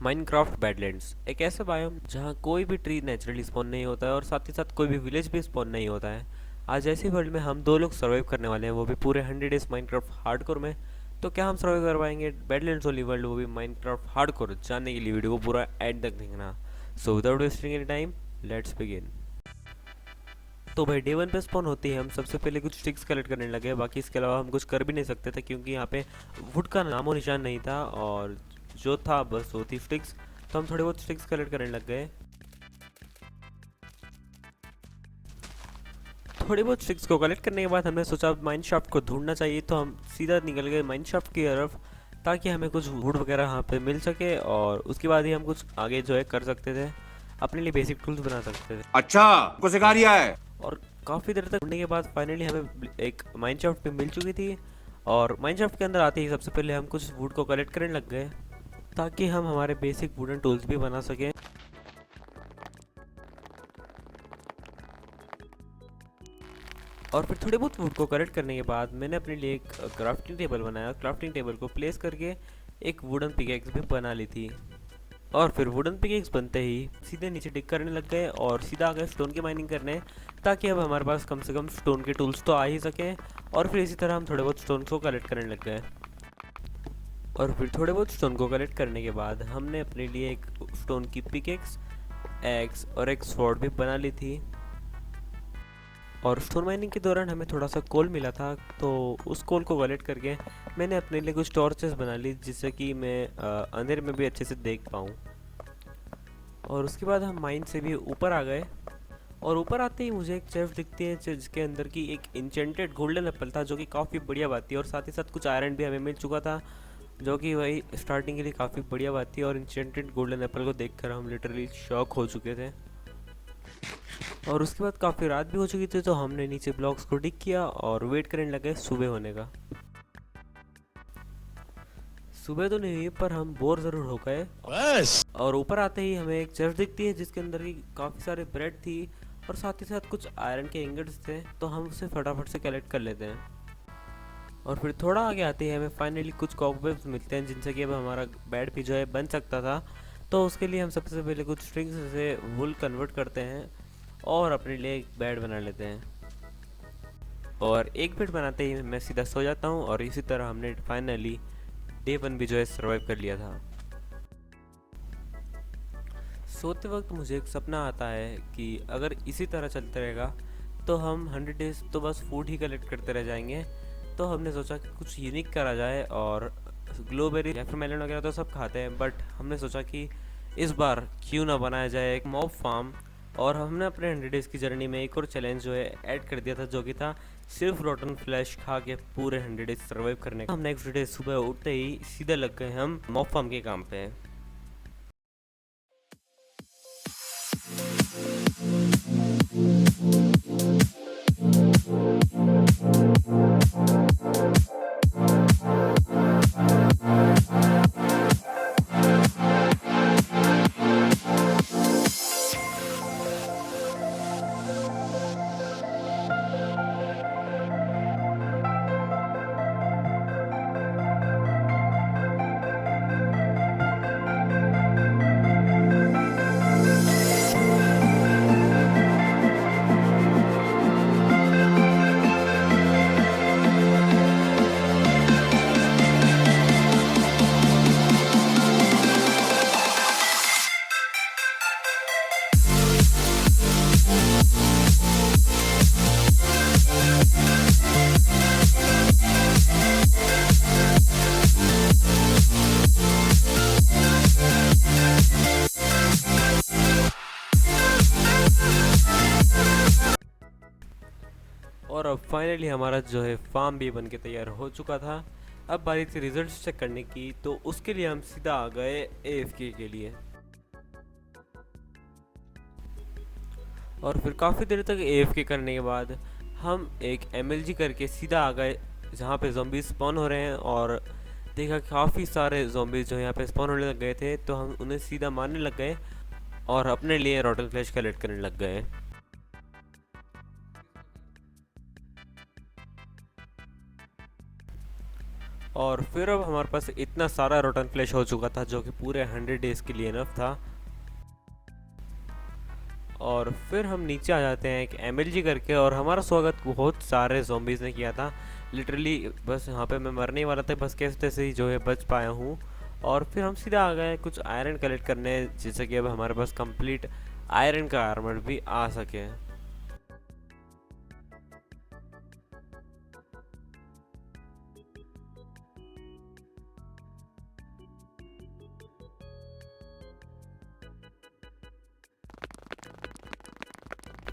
Minecraft badlands एक ऐसा biome जहाँ कोई भी ट्री नेचुरली स्पॉन नहीं होता है और साथ ही साथ कोई भी विलेज भी स्पॉन नहीं होता है। आज ऐसी वर्ल्ड में हम दो लोग सर्वाइव करने वाले हैं, वो भी पूरे 100 डेज माइनक्राफ्ट हार्डकोर में। तो क्या हम सर्वाइव कर पाएंगे बैडलैंड्स वाली वर्ल्ड, वो भी माइनक्राफ्ट हार्डकोर? जानने के लिए वीडियो को पूरा एंड तक देखना। So without wasting any time, let's begin. तो भाई डे वन पे स्पॉन होती है, हम सबसे पहले कुछ स्टिक्स कलेक्ट करने लगे। बाकी इसके अलावा हम कुछ कर भी नहीं सकते थे क्योंकि यहाँ पे वुड का नामो निशान नहीं था, और जो था बस वो थी स्टिक्स। तो हम थोड़े बहुत स्टिक्स कलेक्ट करने लग गए। थोड़ी बहुत स्टिक्स को कलेक्ट करने के बाद हमने सोचा माइन शाफ्ट को ढूंढना चाहिए, तो हम सीधा निकल गए माइन शाफ्ट की तरफ ताकि हमें कुछ वुड वगैरह यहाँ पे मिल सके, और उसके बाद ही हम कुछ आगे जो है कर सकते थे, अपने लिए बेसिक टूल्स बना सकते थे। अच्छा को सिखा रिया है। और काफ़ी देर तक ढूंढने के बाद फाइनली हमें एक माइनक्राफ्ट पे मिल चुकी थी। और माइनक्राफ्ट के अंदर आते ही सबसे पहले हम कुछ वुड को कलेक्ट करने लग गए ताकि हम हमारे बेसिक वुडन टूल्स भी बना सकें। और फिर थोड़े बहुत वुड को कलेक्ट करने के बाद मैंने अपने लिए एक क्राफ्टिंग टेबल बनाया। क्राफ्टिंग टेबल को प्लेस करके एक वुडन पिकेक्स भी बना ली थी। और फिर वुडन पिकेक्स बनते ही सीधे नीचे डिग करने लग गए और सीधा आ गए स्टोन की माइनिंग करने, ताकि अब हमारे पास कम से कम स्टोन के टूल्स तो आ ही सकें। और फिर इसी तरह हम थोड़े बहुत स्टोन को कलेक्ट करने लग गए। और फिर थोड़े बहुत स्टोन को कलेक्ट करने के बाद हमने अपने लिए एक स्टोन की पिकेक्स, एक्स और एक स्वॉर्ड भी बना ली थी। और स्टोन माइनिंग के दौरान हमें थोड़ा सा कोल मिला था, तो उस कोल को कलेक्ट करके मैंने अपने लिए कुछ टॉर्चेस बना ली, जिससे कि मैं अंधेरे में भी अच्छे से देख पाऊँ। और उसके बाद हम माइन से भी ऊपर आ गए, और ऊपर आते ही मुझे एक चेस्ट दिखती है जिसके अंदर की एक इंचेंटेड गोल्डन एप्पल था, जो कि काफ़ी बढ़िया बात थी। और साथ ही साथ कुछ आयरन भी हमें मिल चुका था, जो कि वही स्टार्टिंग के लिए काफ़ी बढ़िया बात थी। और इंचेंटेड गोल्डन एप्पल को देखकर हम लिटरली शॉक हो चुके थे। और उसके बाद काफ़ी रात भी हो चुकी थी, तो हमने नीचे ब्लॉक्स को डिग किया और वेट करने लगे सुबह होने का। सुबह तो नहीं हुई, पर हम बोर ज़रूर हो गए बस। और ऊपर आते ही हमें एक चेस्ट दिखती है जिसके अंदर की काफ़ी सारे ब्रेड थी, और साथ ही साथ कुछ आयरन के इंगट्स थे, तो हम उसे फटाफट से कलेक्ट कर लेते हैं। और फिर थोड़ा आगे आते ही हमें फाइनली कुछ कॉकवेब्स मिलते हैं, जिनसे कि अब हमारा बेड भी जो है बन सकता था। तो उसके लिए हम सबसे पहले कुछ स्ट्रिंग्स से वुल कन्वर्ट करते हैं और अपने लिए एक बेड बना लेते हैं। और एक बेड बनाते ही मैं सीधा सो जाता हूँ, और इसी तरह हमने फाइनली डे वन भी जो है सर्वाइव कर लिया था। सोते वक्त मुझे एक सपना आता है कि अगर इसी तरह चलते रहेगा तो हम 100 डेज तो बस फूड ही कलेक्ट करते रह जाएंगे। तो हमने सोचा कि कुछ यूनिक करा जाए, और ग्लोबेरी या फिर मेलन वगैरह तो सब खाते हैं, बट हमने सोचा कि इस बार क्यों ना बनाया जाए एक मॉब फार्म। और हमने अपने 100 डेज़ की जर्नी में एक और चैलेंज जो है ऐड कर दिया था, जो कि था सिर्फ रोटन फ्लैश खा के पूरे 100 डेज सर्वाइव करने का। हम नेक्स्ट डे सुबह उठते ही सीधे लग गए हम मॉब फार्म के काम पे। और अब फाइनली हमारा जो है फार्म भी बन के तैयार हो चुका था। अब बारी थी रिजल्ट्स चेक करने की, तो उसके लिए हम सीधा आ गए एएफके के लिए। और फिर काफ़ी देर तक एएफके करने के बाद हम एक एमएलजी करके सीधा आ गए जहाँ पे ज़ॉम्बीज स्पॉन हो रहे हैं, और देखा काफ़ी सारे ज़ॉम्बीज जो यहाँ पे स्पॉन होने लग गए थे, तो हम उन्हें सीधा मारने लग गए और अपने लिए रॉटन फ्लैश कलेक्ट करने लग गए। और फिर अब हमारे पास इतना सारा रोटन फ्लैश हो चुका था जो कि पूरे 100 डेज के लिए इनफ था। और फिर हम नीचे आ जाते हैं एक एमएलजी करके, और हमारा स्वागत बहुत सारे ज़ॉम्बीज़ ने किया था। लिटरली बस यहाँ पे मैं मरने ही वाला था, बस कैसे तैसे ही जो है बच पाया हूँ। और फिर हम सीधा आ गए कुछ आयरन कलेक्ट करने, जिससे कि अब हमारे पास कंप्लीट आयरन का आर्मर भी आ सके।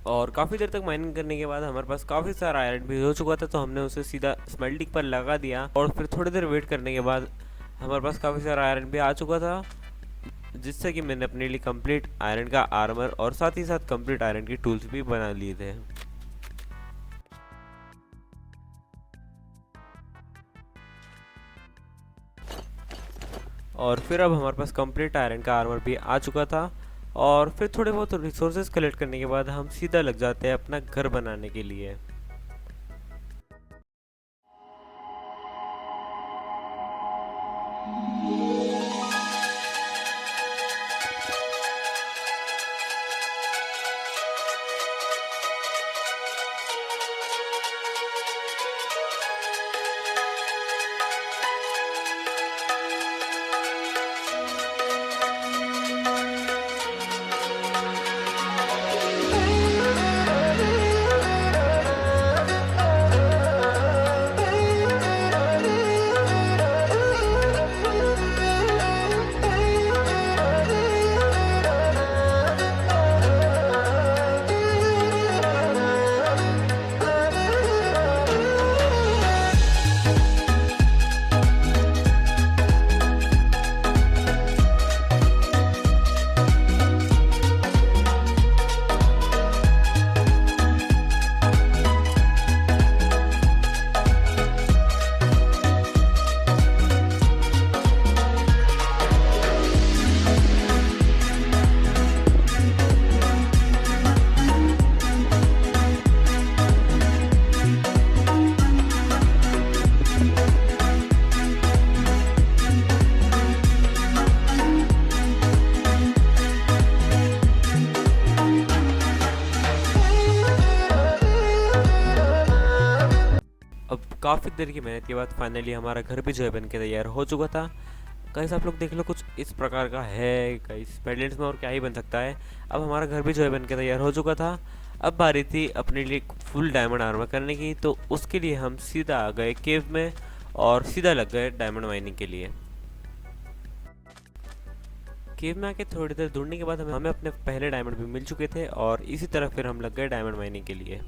और काफ़ी देर तक माइनिंग करने के बाद हमारे पास काफ़ी सारा आयरन भी हो चुका था, तो हमने उसे सीधा स्मेल्टिंग पर लगा दिया। और फिर थोड़ी देर वेट करने के बाद हमारे पास काफ़ी सारा आयरन भी आ चुका था, जिससे कि मैंने अपने लिए कंप्लीट आयरन का आर्मर और साथ ही साथ कंप्लीट आयरन की टूल्स भी बना लिए थे। और फिर अब हमारे पास कंप्लीट आयरन का आर्मर भी आ चुका था। और फिर थोड़े बहुत रिसोर्सेज कलेक्ट करने के बाद हम सीधा लग जाते हैं अपना घर बनाने के लिए। अब काफ़ी देर की मेहनत के बाद फाइनली हमारा घर भी जो है बन के तैयार हो चुका था। गाइस आप लोग देख लो, कुछ इस प्रकार का है गाइस, पेडलेट्स में और क्या ही बन सकता है। अब हमारा घर भी जो है बन के तैयार हो चुका था। अब बारी थी अपने लिए फुल डायमंड आर्मर करने की, तो उसके लिए हम सीधा आ गए केव में और सीधा लग गए डायमंड माइनिंग के लिए। केव में आके थोड़ी देर ढूंढने के बाद हमें अपने पहले डायमंड भी मिल चुके थे, और इसी तरह फिर हम लग गए डायमंड माइनिंग के लिए।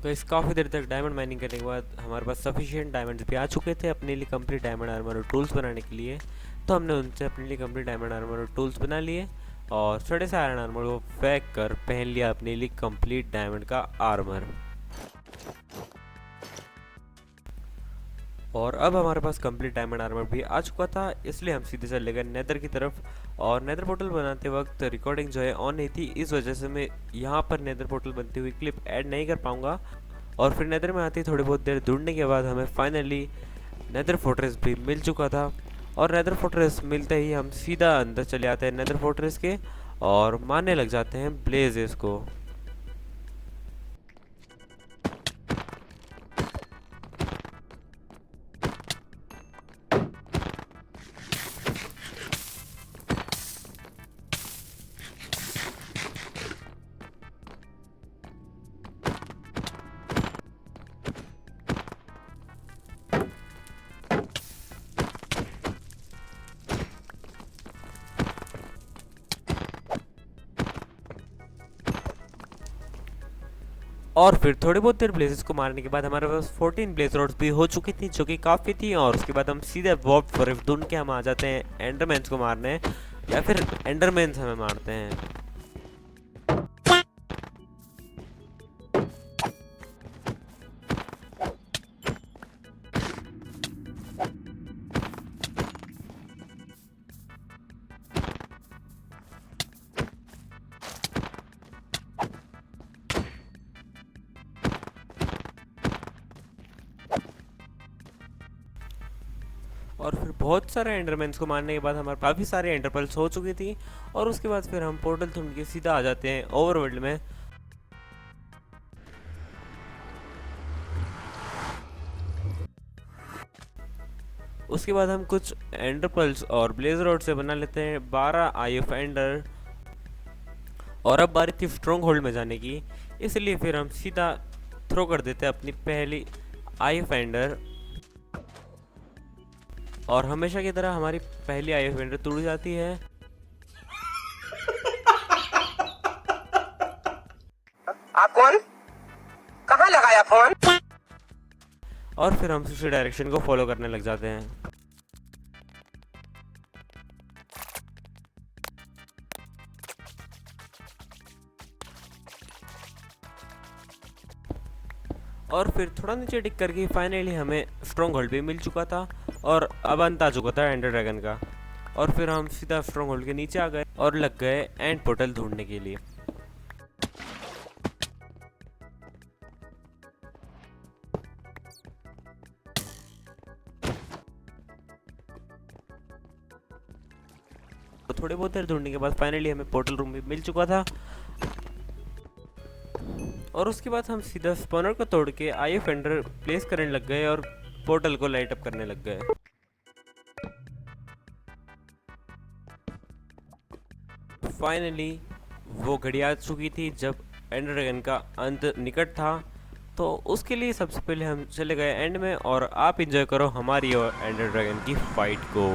तो इस काफ़ी देर तक डायमंड माइनिंग करने के बाद हमारे पास सफिशिएंट डायमंड्स भी आ चुके थे अपने लिए कंप्लीट डायमंड आर्मर और टूल्स बनाने के लिए। तो हमने उनसे अपने लिए कंप्लीट डायमंड आर्मर और टूल्स बना लिए, और सड़े से आयरन आर्मर को फेंक कर पहन लिया अपने लिए कंप्लीट डायमंड का आर्मर। और अब हमारे पास कंप्लीट डायमंड आर्मर भी आ चुका था, इसलिए हम सीधे चले गए नेदर की तरफ। और नेदर पोर्टल बनाते वक्त रिकॉर्डिंग जो है ऑन नहीं थी, इस वजह से मैं यहाँ पर नेदर पोर्टल बनती हुई क्लिप ऐड नहीं कर पाऊँगा। और फिर नेदर में आती थोड़ी बहुत देर ढूंढने के बाद हमें फाइनली नेदर फोर्ट्रेस भी मिल चुका था। और नेदर फोर्ट्रेस मिलते ही हम सीधा अंदर चले आते हैं नेदर फोर्ट्रेस के, और मारने लग जाते हैं ब्लेजेस को। और फिर थोड़ी बहुत देर ब्लेजेस को मारने के बाद हमारे पास 14 ब्लेज रोड्स भी हो चुकी थी, जो कि काफ़ी थी। और उसके बाद हम सीधे वॉर्प फॉरेस्ट ढूंढ के हम आ जाते हैं एंडरमैन्स को मारने, या फिर एंडरमैन्स हमें मारते हैं। और फिर बहुत सारे एंडरमैन्स को मारने के बाद हमारे काफ़ी सारे एंडरपर्ल्स हो चुकी थी। और उसके बाद फिर हम पोर्टल ढूंढ के सीधा आ जाते हैं ओवरवर्ल्ड में। उसके बाद हम कुछ एंडरपर्ल्स और ब्लेज रोड से बना लेते हैं 12 आई ऑफ एंडर। और अब बारी थी स्ट्रॉन्ग होल्ड में जाने की, इसलिए फिर हम सीधा थ्रो कर देते हैं अपनी पहली आई ऑफ एंडर। और हमेशा की तरह हमारी पहली आई ऑफ एंडर टूट जाती है। आप कौन? कहाँ लगाया फोन? और फिर हम उसी डायरेक्शन को फॉलो करने लग जाते हैं। और फिर थोड़ा नीचे टिक करके फाइनली हमें स्ट्रॉन्ग होल्ड भी मिल चुका था और अब अंत आ चुका था एंडर ड्रैगन का। और फिर हम सीधा स्ट्रॉन्ग होल्ड के नीचे आ गए और लग गए एंड पोर्टल ढूंढने के लिए। तो थोड़े बहुत देर ढूंढने के बाद फाइनली हमें पोर्टल रूम भी मिल चुका था। और उसके बाद हम सीधा स्पॉनर को तोड़ के आई ऑफ एंडर प्लेस करने लग गए और पोर्टल को लाइट अप करने लग गए। फाइनली वो घड़ी आ चुकी थी जब एंडर ड्रैगन का अंत निकट था। तो उसके लिए सबसे पहले हम चले गए एंड में और आप इंजॉय करो हमारी और एंडर ड्रैगन की फाइट को।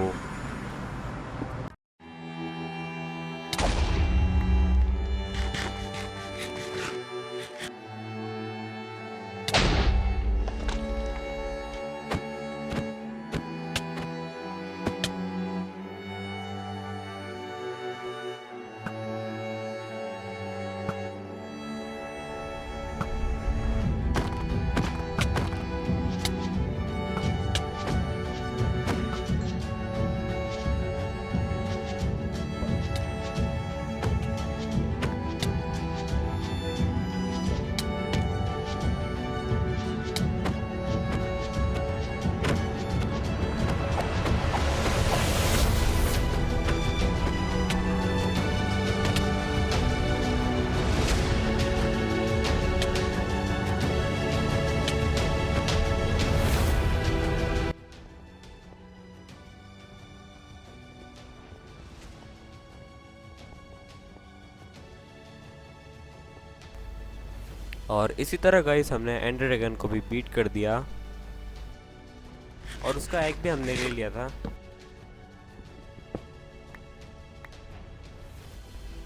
और इसी तरह गाइस हमने एंडर ड्रैगन को भी बीट कर दिया और उसका एग भी हमने ले लिया था।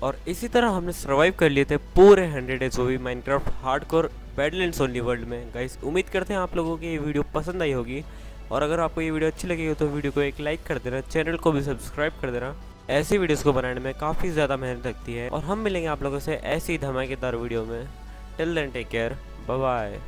और इसी तरह हमने सरवाइव कर लिए थे पूरे 100 डेज वो भी Minecraft hardcore badlands only world में। गाइस उम्मीद करते हैं आप लोगों को ये वीडियो पसंद आई होगी और अगर आपको ये वीडियो अच्छी लगी हो तो वीडियो को एक लाइक कर देना, चैनल को भी सब्सक्राइब कर देना। ऐसी वीडियोस को बनाने में काफ़ी ज़्यादा मेहनत लगती है और हम मिलेंगे आप लोगों से ऐसी धमाकेदार वीडियो में। Till then take care, bye bye.